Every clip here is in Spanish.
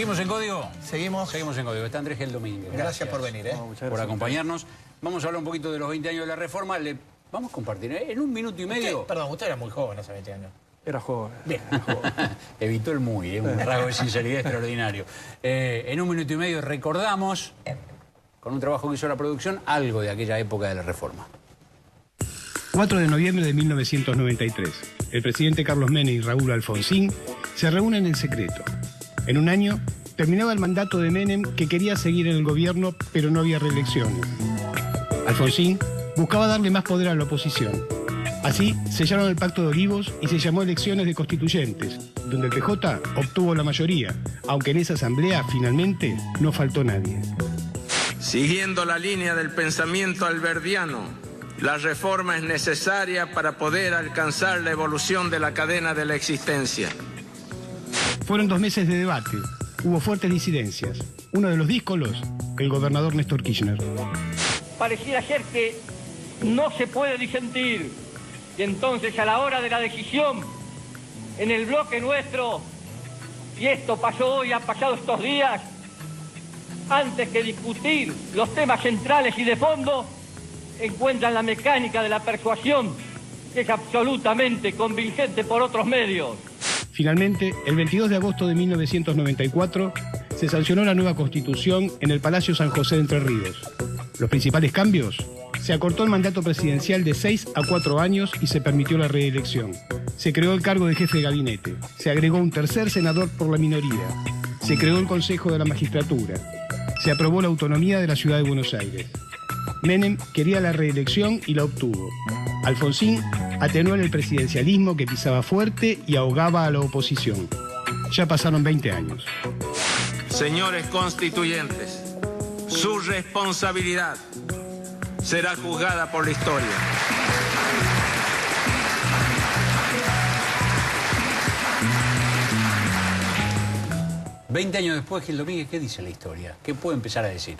¿Seguimos en Código? Seguimos. Seguimos en Código. Está Andrés Gel Domínguez. Gracias por venir, por acompañarnos. Vamos a hablar un poquito de los 20 años de la reforma. Vamos a compartir en un minuto y medio. Perdón, usted era muy joven hace 20 años. Era joven. Bien. Evitó el muy, un rasgo de sinceridad extraordinario. En un minuto y medio recordamos, con un trabajo que hizo la producción, algo de aquella época de la reforma. 4 de noviembre de 1993. El presidente Carlos Menem y Raúl Alfonsín se reúnen en secreto. En un año terminaba el mandato de Menem, que quería seguir en el gobierno, pero no había reelecciones. Alfonsín buscaba darle más poder a la oposición. Así sellaron el Pacto de Olivos y se llamó elecciones de constituyentes, donde el PJ obtuvo la mayoría, aunque en esa asamblea finalmente no faltó nadie. Siguiendo la línea del pensamiento alberdiano, la reforma es necesaria para poder alcanzar la evolución de la cadena de la existencia. Fueron 2 meses de debate. Hubo fuertes disidencias. Uno de los díscolos, el gobernador Néstor Kirchner. Pareciera ser que no se puede disentir. Y entonces, a la hora de la decisión, en el bloque nuestro, y esto pasó hoy, ha pasado estos días, antes que discutir los temas centrales y de fondo, encuentran la mecánica de la persuasión, que es absolutamente convincente por otros medios. Finalmente, el 22 de agosto de 1994, se sancionó la nueva Constitución en el Palacio San José de Entre Ríos. Los principales cambios: se acortó el mandato presidencial de 6 a 4 años y se permitió la reelección. Se creó el cargo de jefe de gabinete. Se agregó un tercer senador por la minoría. Se creó el Consejo de la Magistratura. Se aprobó la autonomía de la Ciudad de Buenos Aires. Menem quería la reelección y la obtuvo. Alfonsín atenuó el presidencialismo, que pisaba fuerte y ahogaba a la oposición. Ya pasaron 20 años. Señores constituyentes, su responsabilidad será juzgada por la historia. $20 años después, Gil Domínguez, ¿qué dice la historia? ¿Qué puede empezar a decir?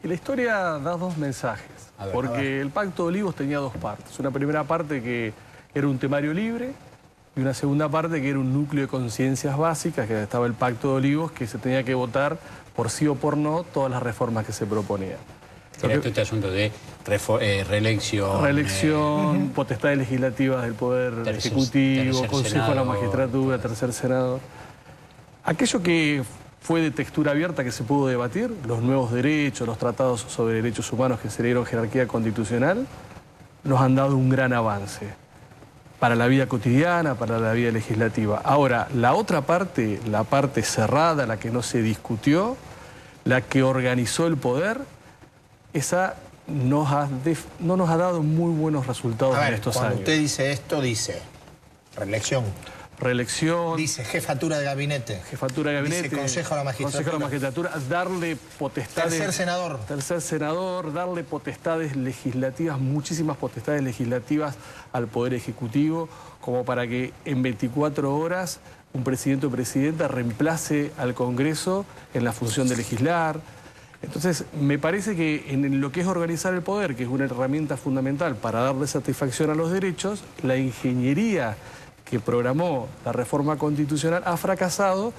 Y la historia da 2 mensajes, porque el Pacto de Olivos tenía 2 partes. Una primera parte que era un temario libre y una segunda parte que era un núcleo de conciencias básicas, que estaba el Pacto de Olivos, que se tenía que votar por sí o por no todas las reformas que se proponían. Era este asunto de reelección. Reelección, potestades legislativas del Poder Ejecutivo, Consejo de la Magistratura, tercer senador. Aquello que fue de textura abierta, que se pudo debatir, los nuevos derechos, los tratados sobre derechos humanos que se le dieron jerarquía constitucional, nos han dado un gran avance para la vida cotidiana, para la vida legislativa. Ahora, la otra parte, la parte cerrada, la que no se discutió, la que organizó el poder, esa no nos ha dado muy buenos resultados en estos años. Cuando usted dice esto, dice reelección. Reelección. Dice jefatura de gabinete. Jefatura de gabinete. Dice Consejo de la Magistratura. Consejo de la Magistratura. Darle potestades. Tercer senador. Tercer senador. Darle potestades legislativas, muchísimas potestades legislativas al Poder Ejecutivo, como para que en 24 horas un presidente o presidenta reemplace al Congreso en la función de legislar. Entonces, me parece que en lo que es organizar el poder, que es una herramienta fundamental para darle satisfacción a los derechos, la ingeniería que programó la reforma constitucional ha fracasado,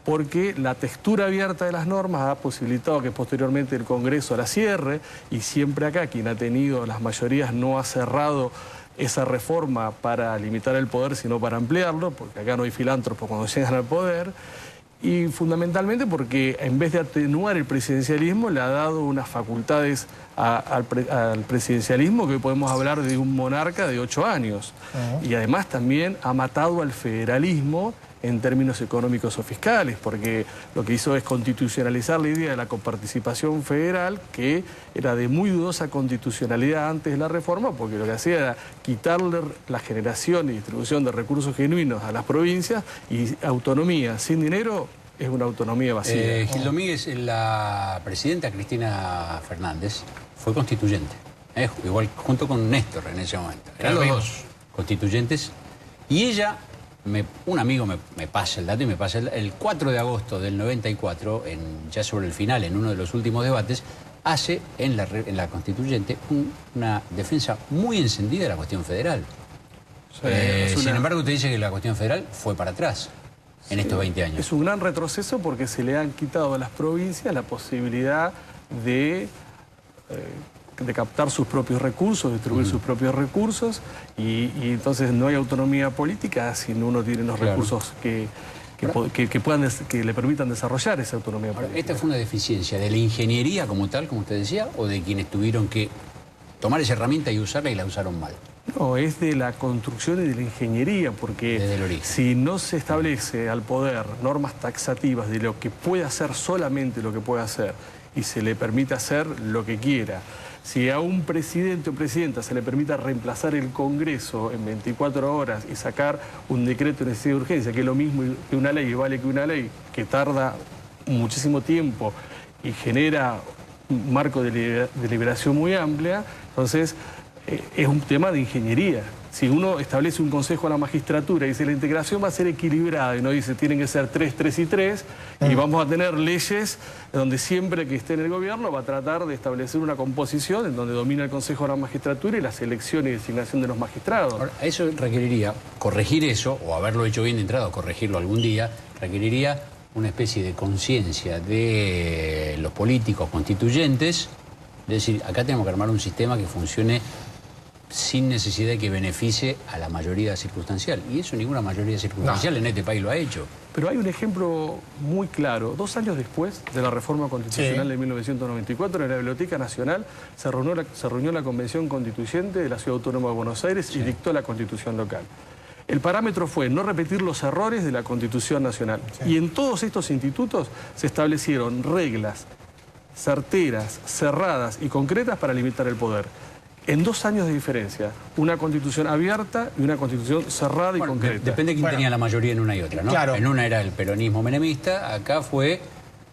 porque la textura abierta de las normas ha posibilitado que posteriormente el Congreso la cierre, y siempre acá quien ha tenido las mayorías no ha cerrado esa reforma para limitar el poder, sino para ampliarlo, porque acá no hay filántropos cuando llegan al poder. Y fundamentalmente porque en vez de atenuar el presidencialismo, le ha dado unas facultades al presidencialismo, que hoy podemos hablar de un monarca de 8 años. Y además también ha matado al federalismo en términos económicos o fiscales, porque lo que hizo es constitucionalizar la idea de la coparticipación federal, que era de muy dudosa constitucionalidad antes de la reforma, porque lo que hacía era quitarle la generación y distribución de recursos genuinos a las provincias, y autonomía sin dinero es una autonomía vacía. Gil Domínguez, la presidenta Cristina Fernández fue constituyente, igual junto con Néstor en ese momento. Eran los 2 constituyentes, y ella... un amigo me pasa el dato, y me pasa el 4 de agosto del 94, ya sobre el final, en uno de los últimos debates, hace en la constituyente una defensa muy encendida de la cuestión federal. Sin embargo, usted dice que la cuestión federal fue para atrás. en estos 20 años. Es un gran retroceso porque se le han quitado a las provincias la posibilidad de captar sus propios recursos, distribuir sus propios recursos y entonces no hay autonomía política si uno tiene los recursos que le permitan desarrollar esa autonomía política. ¿Esta fue una deficiencia de la ingeniería como tal, como usted decía, o de quienes tuvieron que tomar esa herramienta y usarla y la usaron mal? No, es de la construcción y de la ingeniería, porque desde el origen, si no se establece al poder normas taxativas de lo que puede hacer solamente lo que puede hacer y se le permite hacer lo que quiera, si a un presidente o presidenta se le permita reemplazar el Congreso en 24 horas y sacar un decreto de necesidad de urgencia, que es lo mismo que una ley, vale que una ley, que tarda muchísimo tiempo y genera un marco de deliberación muy amplia, entonces es un tema de ingeniería. Si uno establece un consejo a la magistratura y dice la integración va a ser equilibrada y no dice tienen que ser 3, 3 y 3 y vamos a tener leyes donde siempre que esté en el gobierno va a tratar de establecer una composición en donde domina el consejo de la magistratura y la selección y designación de los magistrados. Ahora, eso requeriría corregir eso, o haberlo hecho bien de entrada o corregirlo algún día, requeriría una especie de conciencia de los políticos constituyentes, es decir, acá tenemos que armar un sistema que funcione sin necesidad de que beneficie a la mayoría circunstancial. Y eso ninguna mayoría circunstancial en este país lo ha hecho. Pero hay un ejemplo muy claro. 2 años después de la reforma constitucional de 1994, en la Biblioteca Nacional se reunió la Convención Constituyente de la Ciudad Autónoma de Buenos Aires y dictó la Constitución local. El parámetro fue no repetir los errores de la Constitución Nacional. Y en todos estos institutos se establecieron reglas certeras, cerradas y concretas para limitar el poder. En 2 años de diferencia, una constitución abierta y una constitución cerrada y concreta. Depende de quién tenía la mayoría en una y otra, ¿no? Claro. En una era el peronismo menemista, acá fue,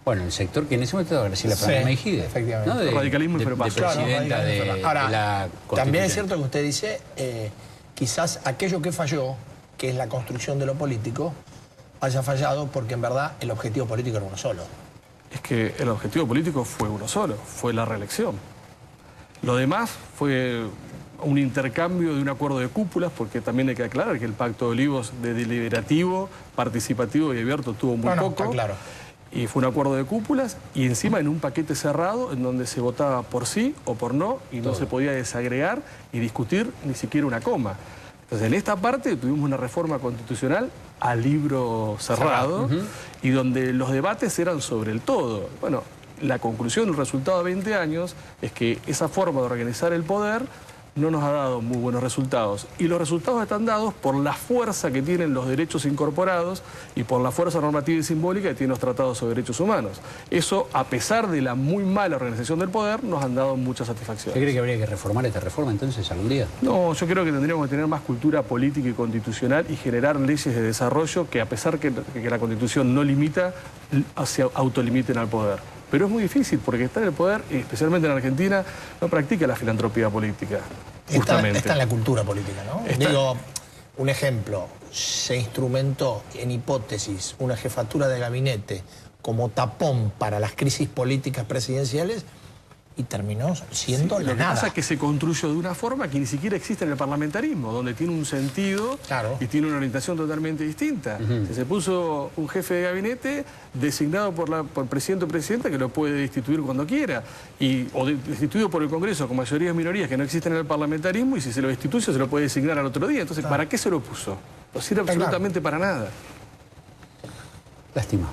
bueno, el sector que en ese momento era Graciela Franco Mejide. Efectivamente. ¿no? Radicalismo y Frepaso. Presidenta Claro, de ahora, la también es cierto que usted dice, quizás aquello que falló, que es la construcción de lo político, haya fallado porque en verdad el objetivo político era uno solo. Es que el objetivo político fue uno solo, fue la reelección. Lo demás fue un intercambio de un acuerdo de cúpulas, porque también hay que aclarar que el Pacto de Olivos de deliberativo, participativo y abierto tuvo muy poco. Claro. Y fue un acuerdo de cúpulas y encima en un paquete cerrado en donde se votaba por sí o por no y no se podía desagregar y discutir ni siquiera una coma. Entonces en esta parte tuvimos una reforma constitucional a libro cerrado y donde los debates eran sobre el todo. Bueno, la conclusión, el resultado de 20 años es que esa forma de organizar el poder no nos ha dado muy buenos resultados. Y los resultados están dados por la fuerza que tienen los derechos incorporados y por la fuerza normativa y simbólica que tienen los tratados sobre derechos humanos. Eso, a pesar de la muy mala organización del poder, nos han dado mucha satisfacción. ¿Usted cree que habría que reformar esta reforma entonces algún día? No, yo creo que tendríamos que tener más cultura política y constitucional y generar leyes de desarrollo que, a pesar que la Constitución no limita, se autolimiten al poder. Pero es muy difícil porque estar en el poder, especialmente en Argentina, no practica la filantropía política, justamente. Está en la cultura política, ¿no? Digo, un ejemplo, se instrumentó en hipótesis una jefatura de gabinete como tapón para las crisis políticas presidenciales y terminó siendo la nada. Lo que pasa es que se construyó de una forma que ni siquiera existe en el parlamentarismo, donde tiene un sentido y tiene una orientación totalmente distinta. Se puso un jefe de gabinete designado por el presidente o presidenta que lo puede destituir cuando quiera, o destituido por el Congreso con mayorías y minorías que no existen en el parlamentarismo, y si se lo destituye se lo puede designar al otro día. Entonces, ¿para qué se lo puso? No sirve absolutamente para nada. Lástima.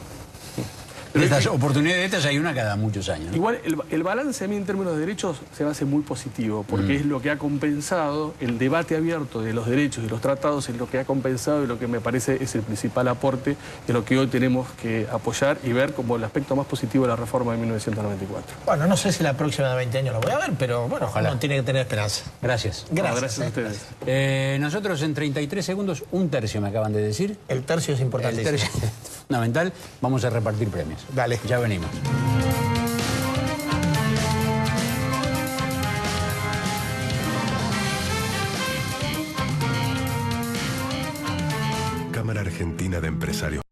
Pero estas oportunidades de estas hay una cada muchos años, ¿no? Igual el balance a mí en términos de derechos se me hace muy positivo, porque es lo que ha compensado el debate abierto de los derechos y los tratados, es lo que ha compensado y lo que me parece es el principal aporte de lo que hoy tenemos que apoyar y ver como el aspecto más positivo de la reforma de 1994. Bueno, no sé si la próxima de 20 años lo voy a ver, pero bueno, ojalá. Uno tiene que tener esperanza. Gracias. Gracias a ustedes. Nosotros en 33 segundos, 1/3 me acaban de decir. El tercio es importantísimo. El tercio es fundamental. Vamos a repartir premios. Dale. Ya venimos. Cámara Argentina de Empresarios.